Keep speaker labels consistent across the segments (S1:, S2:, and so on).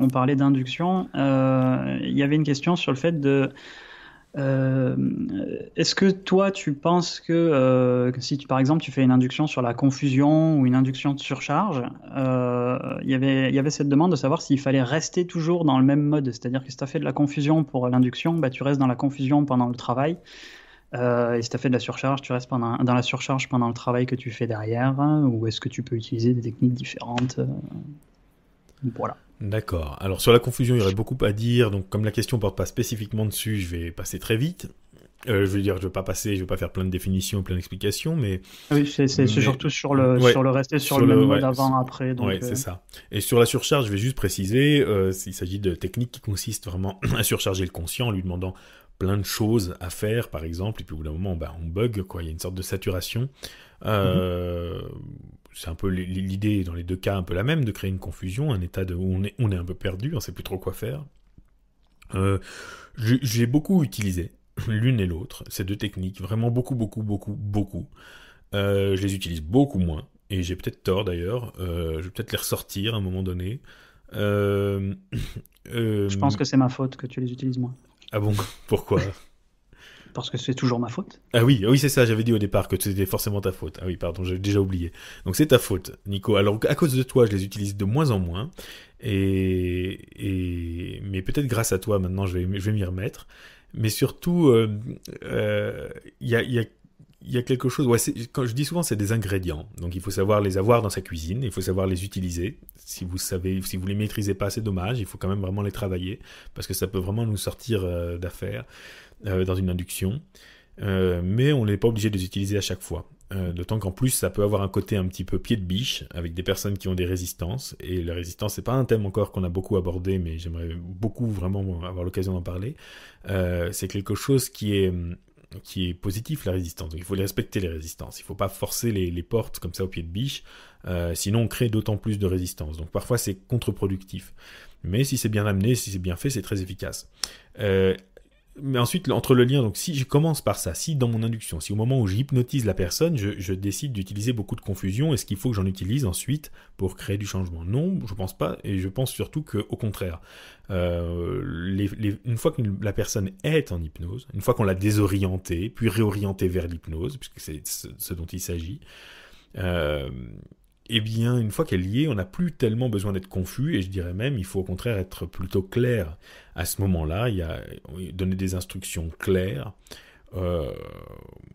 S1: on parlait d'induction, il y avait une question sur le fait de euh, est-ce que toi tu penses que si par exemple tu fais une induction sur la confusion ou une induction de surcharge, il y avait cette demande de savoir s'il fallait rester toujours dans le même mode, c'est-à-dire que si tu as fait de la confusion pour l'induction, bah, tu restes dans la confusion pendant le travail. Et si tu as fait de la surcharge, tu restes dans la surcharge pendant le travail que tu fais derrière, hein, ou est-ce que tu peux utiliser des techniques différentes voilà.
S2: D'accord. Alors sur la confusion, il y aurait beaucoup à dire. Donc comme la question porte pas spécifiquement dessus, je vais passer très vite. Je veux dire, je vais pas faire plein de définitions, plein d'explications,
S1: Oui, c'est
S2: mais
S1: surtout sur
S2: ouais,
S1: le rester sur
S2: sur
S1: le même
S2: le,
S1: mode avant-après.
S2: ouais,
S1: Donc,
S2: c'est ça. Et sur la surcharge, je vais juste préciser, il s'agit de techniques qui consistent vraiment à surcharger le conscient en lui demandant plein de choses à faire, par exemple, et puis au bout d'un moment, bah, on bug, quoi. Il y a une sorte de saturation.
S1: mhm.
S2: Euh, c'est un peu l'idée dans les deux cas un peu la même, de créer une confusion, un état où on est un peu perdu, on sait plus trop quoi faire. Euh, j'ai beaucoup utilisé l'une et l'autre, ces deux techniques, vraiment beaucoup, beaucoup, beaucoup, beaucoup. Je les utilise beaucoup moins, et j'ai peut-être tort d'ailleurs, je vais peut-être les ressortir à un moment donné. Euh,
S1: Je pense
S2: euh,
S1: que c'est ma faute que tu les utilises moins.
S2: ah bon, pourquoi?
S1: Parce que c'est toujours ma faute.
S2: Ah oui, ah oui c'est ça, j'avais dit au départ que c'était forcément ta faute. Ah oui, pardon, j'avais déjà oublié. Donc c'est ta faute, Nico. Alors à cause de toi, je les utilise de moins en moins, mais peut-être grâce à toi maintenant, je vais m'y remettre. Mais surtout, il y a, il y a il y a quelque chose. Ouais, quand je dis souvent, c'est des ingrédients. Donc, il faut savoir les avoir dans sa cuisine. Il faut savoir les utiliser. Si vous les maîtrisez pas, c'est dommage. Il faut quand même vraiment les travailler parce que ça peut vraiment nous sortir d'affaires dans une induction. Mais on n'est pas obligé de les utiliser à chaque fois. D'autant qu'en plus, ça peut avoir un côté un petit peu pied de biche avec des personnes qui ont des résistances. Et la résistance, c'est pas un thème encore qu'on a beaucoup abordé, mais j'aimerais beaucoup vraiment avoir l'occasion d'en parler. C'est quelque chose qui est positif, la résistance. Donc il faut les respecter, les résistances. Il ne faut pas forcer les portes comme ça au pied de biche, sinon on crée d'autant plus de résistance. Donc parfois c'est contre-productif. Mais si c'est bien amené, si c'est bien fait, c'est très efficace. Euh, mais ensuite, entre le lien, donc si je commence par ça, si dans mon induction, si au moment où j'hypnotise la personne, je décide d'utiliser beaucoup de confusion, est-ce qu'il faut que j'en utilise ensuite pour créer du changement? Non, je pense pas, et je pense surtout qu'au contraire, une fois que la personne est en hypnose, une fois qu'on l'a désorientée, puis réorientée vers l'hypnose, puisque c'est ce dont il s'agit, euh, eh bien, une fois qu'elle y est, on n'a plus tellement besoin d'être confus, et je dirais même, il faut au contraire être plutôt clair. À ce moment-là, donner des instructions claires, euh,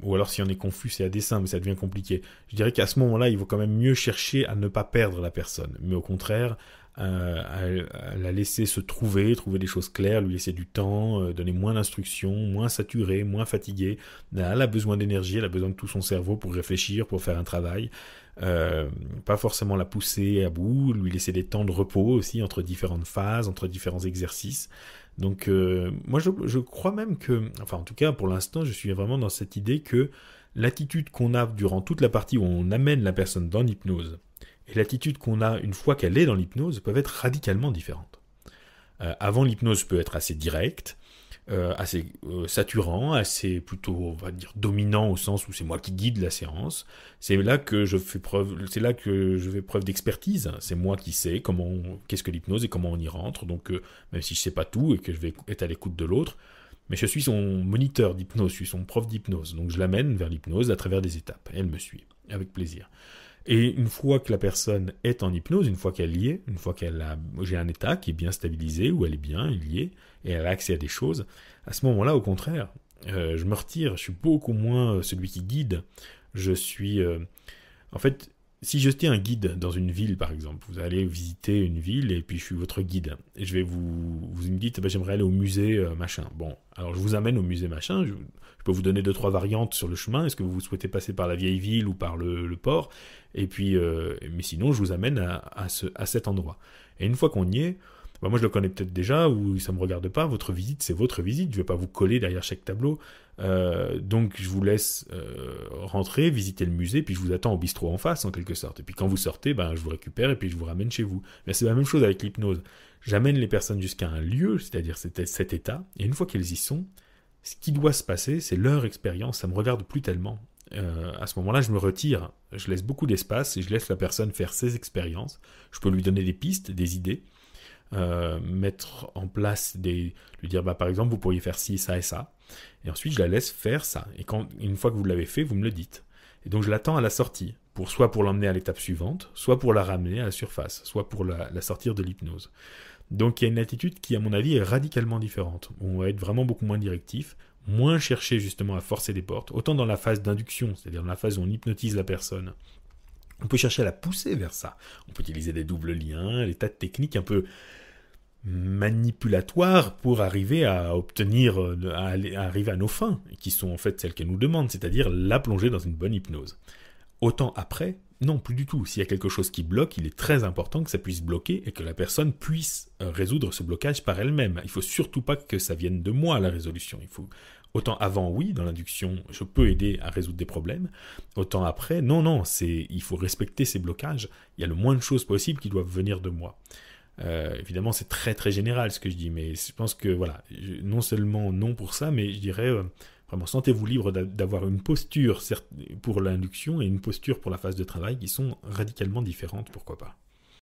S2: ou alors si on est confus, c'est à dessein, mais ça devient compliqué. Je dirais qu'à ce moment-là, il vaut quand même mieux chercher à ne pas perdre la personne, mais au contraire, à la laisser se trouver des choses claires, lui laisser du temps, donner moins d'instructions, moins saturé, moins fatigué. Elle a besoin d'énergie, elle a besoin de tout son cerveau pour réfléchir, pour faire un travail. Euh, Pas forcément la pousser à bout, lui laisser des temps de repos aussi entre différentes phases, entre différents exercices. Donc moi je crois même que, enfin en tout cas pour l'instant je suis vraiment dans cette idée que l'attitude qu'on a durant toute la partie où on amène la personne dans l'hypnose et l'attitude qu'on a une fois qu'elle est dans l'hypnose peuvent être radicalement différentes. Avant l'hypnose peut être assez directe, assez saturant, assez plutôt, on va dire, dominant au sens où c'est moi qui guide la séance. C'est là que je fais preuve d'expertise. C'est moi qui sais qu'est-ce que l'hypnose et comment on y rentre. Donc, même si je sais pas tout et que je vais être à l'écoute de l'autre, mais je suis son moniteur d'hypnose, je suis son prof d'hypnose. Donc, je l'amène vers l'hypnose à travers des étapes. Et elle me suit, avec plaisir. Et une fois que la personne est en hypnose, une fois qu'elle y est, j'ai un état qui est bien stabilisé, où elle est bien, il y est, et elle a accès à des choses, à ce moment-là, au contraire, je me retire, je suis beaucoup moins celui qui guide. Je suis... en fait, si j'étais un guide dans une ville, par exemple, vous allez visiter une ville et puis je suis votre guide, et vous me dites, bah, j'aimerais aller au musée machin. Bon, alors je vous amène au musée machin, je peux vous donner deux, trois variantes sur le chemin. Est-ce que vous souhaitez passer par la vieille ville ou par le port? Et puis, mais sinon, je vous amène à cet endroit. Et une fois qu'on y est, bah moi je le connais peut-être déjà ou ça me regarde pas. Votre visite, c'est votre visite. Je vais pas vous coller derrière chaque tableau. Donc je vous laisse rentrer, visiter le musée, puis je vous attends au bistrot en face en quelque sorte. Et puis quand vous sortez, ben je vous récupère et puis je vous ramène chez vous. Mais c'est la même chose avec l'hypnose. J'amène les personnes jusqu'à un lieu, c'est-à-dire cet état, et une fois qu'elles y sont, ce qui doit se passer, c'est leur expérience. Ça me regarde plus tellement. À ce moment-là, je me retire, je laisse beaucoup d'espace et je laisse la personne faire ses expériences. Je peux lui donner des pistes, des idées, mettre en place lui dire, par exemple, vous pourriez faire ci, ça et ça. Et ensuite, je la laisse faire ça. Et une fois que vous l'avez fait, vous me le dites. Et donc, je l'attends à la sortie, soit pour l'emmener à l'étape suivante, soit pour la ramener à la surface, soit pour la sortir de l'hypnose. Donc, il y a une attitude qui, à mon avis, est radicalement différente. On va être vraiment beaucoup moins directif, moins chercher justement à forcer des portes, autant dans la phase d'induction, c'est-à-dire dans la phase où on hypnotise la personne. On peut chercher à la pousser vers ça. On peut utiliser des doubles liens, des tas de techniques un peu manipulatoires pour arriver à obtenir, à arriver à nos fins, qui sont en fait celles qu'elle nous demande, c'est-à-dire la plonger dans une bonne hypnose. Autant après, non, plus du tout. S'il y a quelque chose qui bloque, il est très important que ça puisse bloquer et que la personne puisse résoudre ce blocage par elle-même. Il ne faut surtout pas que ça vienne de moi, la résolution. Autant avant, oui, dans l'induction, je peux aider à résoudre des problèmes. Autant après, non, il faut respecter ces blocages. Il y a le moins de choses possibles qui doivent venir de moi. Évidemment, c'est très très général ce que je dis, mais je pense que voilà, non seulement non pour ça, mais je dirais vraiment sentez-vous libre d'avoir une posture pour l'induction et une posture pour la phase de travail qui sont radicalement différentes, pourquoi pas.